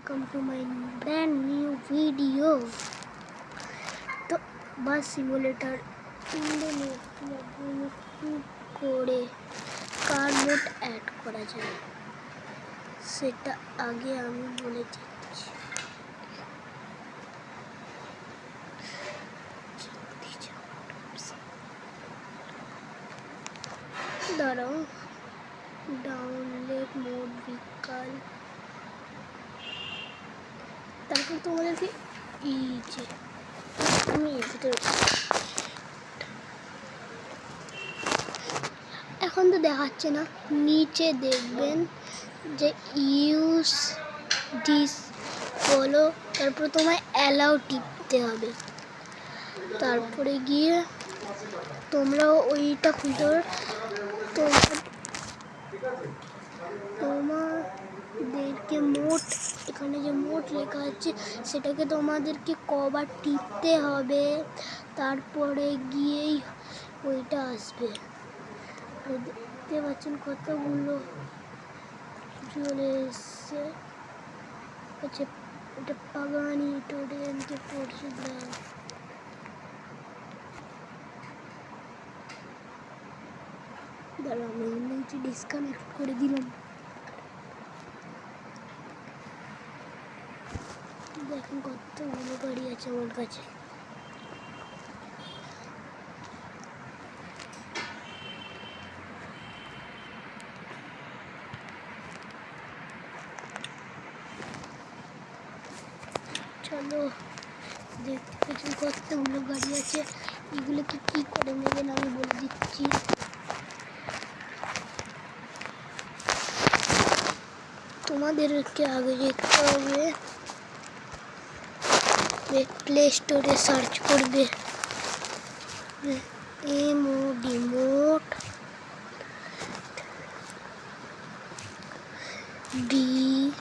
welcome to my brand new video. तो बस simulator করে কার মোড অ্যাড করা যায় সেটা আগে আমি বলে দিচ্ছি। দাঁড়াও, ডাউনলোড মোড বিকাল, তারপর তোমাদেরকে এই যে আমি এখন তো দেখাচ্ছে না, নিচে দেখবেন যে ইউজ দিস ফলো, তারপর তোমায় অ্যালাউ টিপতে হবে। তারপরে গিয়ে তোমরা ওইটা খুলতে পারো। তোমাদেরকে মোট, এখানে যে মোট লেখা আছে সেটাকে তোমাদেরকে কবার টিপতে হবে, তারপরে গিয়েই ওইটা আসবে। দেখতে পাচ্ছেন কতগুলো চলে এসছে। আচ্ছা, এটা পাগানি টোডেনকে পড়ছে। দাঁড়া, আমি নিচে ডিসকানেক্ট করে দিলাম। দেখুন কতগুলো গাড়ি আছে আমার কাছে। চলো, দেখতে পাচ্ছেন কতগুলো গাড়ি আছে। এগুলোকে কি করে নেবেন আমি বলে দিচ্ছি। তোমাদেরকে আগে যেতে হবে প্লে স্টোরে সার্চ করবে এমওডি মোড DISWID,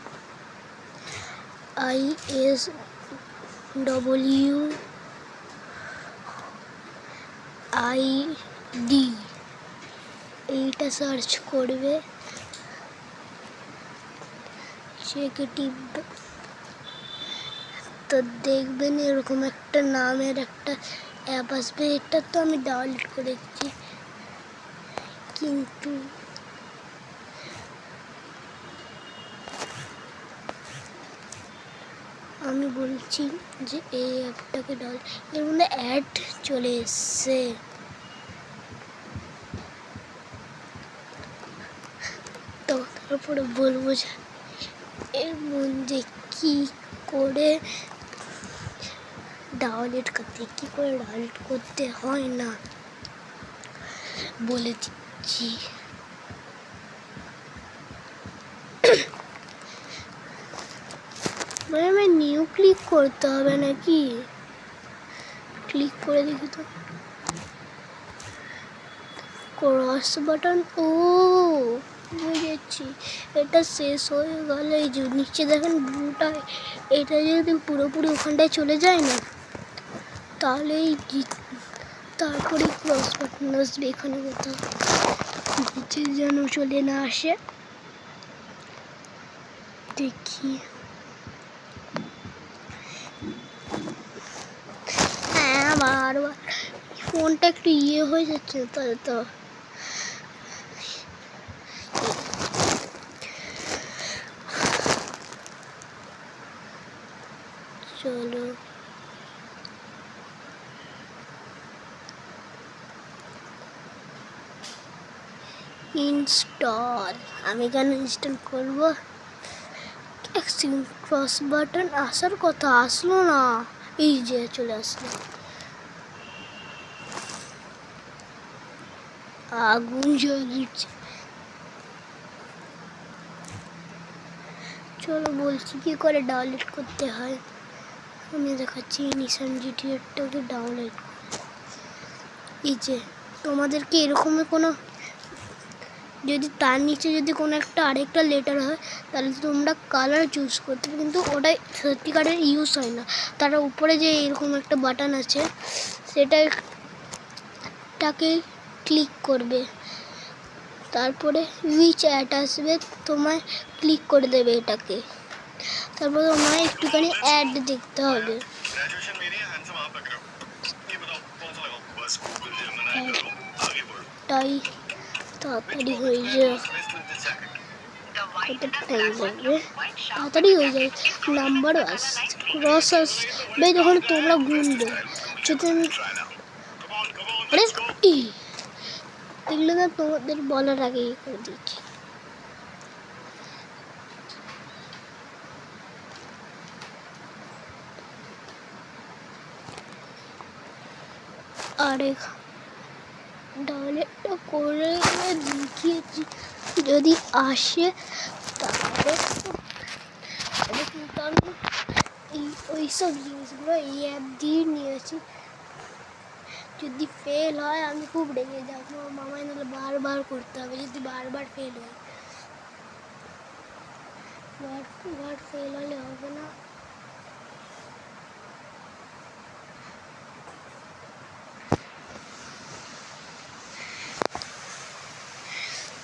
এইটা সার্চ করবে, চেকে টিপবে। তো দেখবেন এরকম একটা নামের একটা অ্যাপ আসবে। এটা তো আমি ডাউনলোড করেছি, কিন্তু আমি বলছি যে এই অ্যাপটাকে এর মধ্যে অ্যাড চলে এসছে। তো তারপরে বলবো যে এর মধ্যে কি করে ডাউনলোড করতে হয় না বলে দিচ্ছি। মানে আমি নিউ ক্লিক করতে হবে নাকি? ক্লিক করে দেখি তো, ক্রস বাটন। ও বুঝেছি, এটা শেষ হয়ে গেলে এই যে নিচে দেখেন ব্লুটা, এটা যদি পুরোপুরি ওখানটায় চলে যায় না তাহলে তারপরে ক্রস বাটন আসবে এখানে কোথাও, নিচে যেন চলে না আসে। দেখি, হ্যাঁ, বারবার ফোনটা একটু হয়ে যাচ্ছে তাহলে তো। চলো, ইনস্টল। আমি কেন ইনস্টল করবো? ক্রস বাটন আসার কথা, আসলো না। এই যে চলে আসলো, আগুন জ্বলছে। চলো বলছি কি করে ডাউনলোড করতে হয়। আমি দেখাচ্ছি নিসান জিটিএরটাকে ডাউনলোড। এই যে তোমাদেরকে এরকমই কোনো, যদি তার নিচে যদি কোনো একটা আরেকটা লেটার হয় তাহলে তোমরা কালার চুজ করতে হবে, কিন্তু ওটাই সত্যিকারের ইউজ হয় না। তার উপরে যে এরকম একটা বাটন আছে সেটাকে ক্লিক করবে, তারপরে উইচ অ্যাড আসবে, তোমায় ক্লিক করে দেবে এটাকে। তারপর তোমার একটুখানি অ্যাড দেখতে হবে। তাই তাড়াতাড়ি হয়ে যায়, কত টাইম লাগবে, তাড়াতাড়ি হয়ে যায়। নাম্বার আসছে, ক্রস আসবে যখন তোমরা গুনবে। যদি আরে দেখলে না, তোমাদের বলার আগেই করে দিচ্ছি। আরে ডাউনলোডটা করে দেখিয়েছি, যদি আসে তাহলে কিন্তু আমি ওইসব জিনিসগুলো এই অ্যাপ দিয়ে নিয়েছি। যদি ফেল হয় আমি খুব রেগে যাবো, মামাই নাহলে বারবার করতে হবে। যদি বারবার ফেল হয়, বার ফেল হলে হবে না।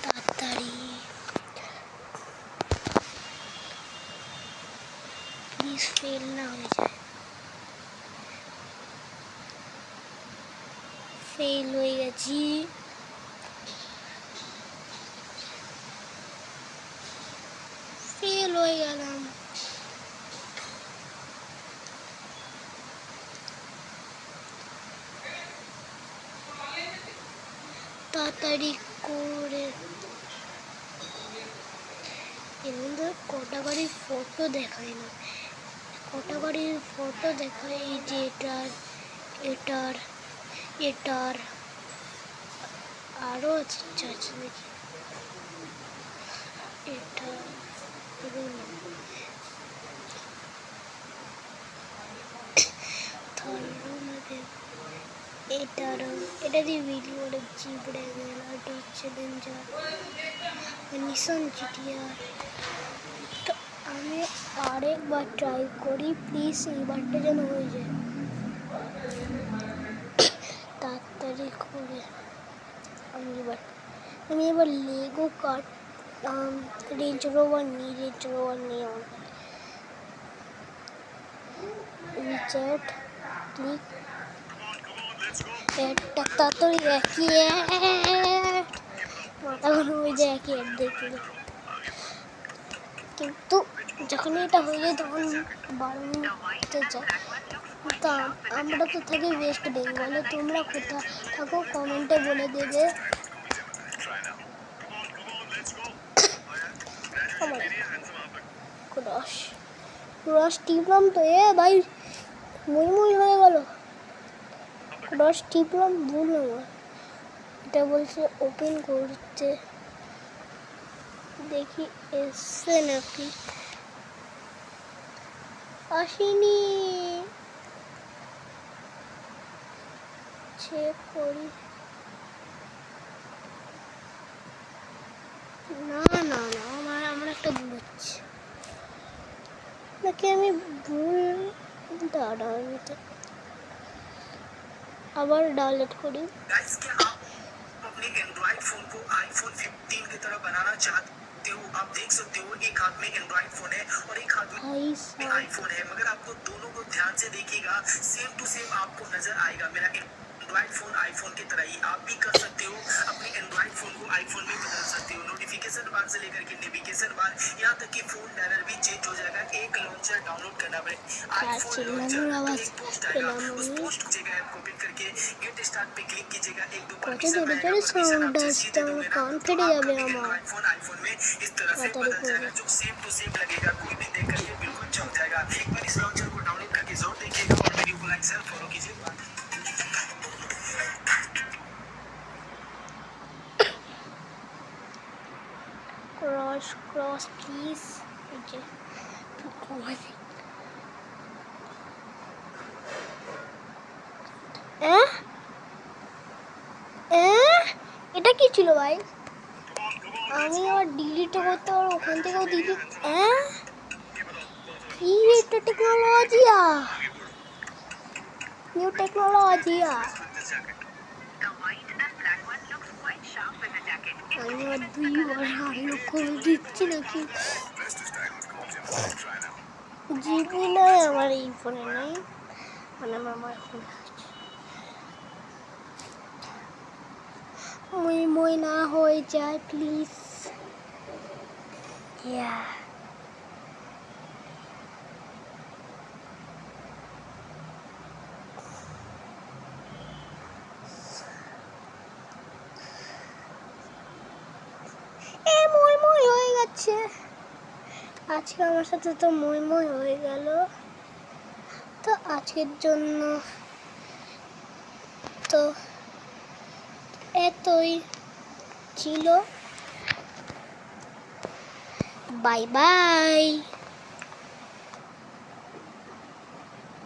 তাড়াতাড়ি প্লিজ ফেল না হয়ে যায়। ফেল হয়ে গেছি। ফেল হয়ে গেলাম। তাড়াতাড়ি করে এর মধ্যে কটাগাড়ির ফটো দেখায় না, কটাগাড়ির ফটো দেখায় এই যে এটার এটার এটার আরও আছে নাকি এটা এটারও, এটা দিয়ে ভিডিও দেখছি পড়ে গেল। এটা হচ্ছে ডেঞ্জার নিশান জিটিআর। তো আমি আরেকবার ট্রাই করি, প্লিজ এইবারটা যেন হয়ে যায়। তাড়াতাড়ি করে আমি এবার লেগো কার্ড রেঞ্জ রোভার নিয়ে আমার রিচার্ট ক্লিক একটা তাড়াতাড়ি একই মাথা গরম হয়ে যায় একই অ্যাড দেখে। কিন্তু যখন এটা হয়ে যায় তখন 12 মিনিটে যায়। তা আমরা তো থাকি ওয়েস্ট বেঙ্গলে, তোমরা কোথায় থাকো কমেন্টে বলে দেবে। ক্রস টিপলাম তো ভাই মুই হয়ে গেল। ক্রস টিপলাম ভুল আমার, এটা বলছে ওপেন করতে, দেখি এসছে নাকি। আসেনি, চেক করি। না না না আমার একটা ভুল হচ্ছে নাকি, আমি ভুল দাঁড়া আবার डाउनलोड करी। गाइस क्या आप अपने एंड्रॉइड फोन को आईफोन 15 की तरह बनाना चाहते हो? आप देख सकते हो एक हाथ में एंड्रॉइड फोन है और एक हाथ में आईफोन है, मगर आपको दोनों को ध्यान से देखिएगा, सेम टू सेम आपको नजर आएगा। मेरा एंड्रॉइड फोन आईफोन की तरह ही आप भी कर सकते हो, अपने एंड्रॉइड फोन को आईफोन में बदल सकते हो। नोटिफिकेशन बार से लेकर के नेविगेशन बार, यहाँ तक कि फोन डायलर भी चेंज हो जाएगा। एक लॉन्चर डाउनलोड करना पड़ेगा, आईफोन लॉन्चर, एक पोस्ट आएगा, उस पोस्ट जगह ऐप को पिक करके गेट स्टार्ट पे क्लिक कीजिएगा। एक दो परमिशन आएगा, परमिशन आप सीधे दोगे ना तो आपका एंड्रॉइड फोन आईफोन में इस तरह से बदल जाएगा, जो सेम टू सेम लगेगा। कोई भी देख करके बिल्कुल चल जाएगा। एक बार इस लॉन्चर को डाउनलोड करके जरूर देखिएगा और वीडियो को लाइक शेयर फॉलो कीजिएगा। cross please এটা কি ছিল ভাই? আমি আবার ডিলিট করতে পারবো ওখান থেকেও ডিলিট। কি এটা টেকনোলজিয়া, নিউ টেকনোলজিয়া। আমি আর 2বার আনলক করে দিচ্ছি নাকি। জিবি নয়, আমার এই ফোনে নেই, মানে আমার ফোনে মুই মুই না হয়ে যায় প্লিজ। ইয়া মই মই হয়ে গেছে আজকে, আমার সাথে তো মই মই হয়ে গেল। তো আজকের জন্য তো এতই ছিল, বাই বাই।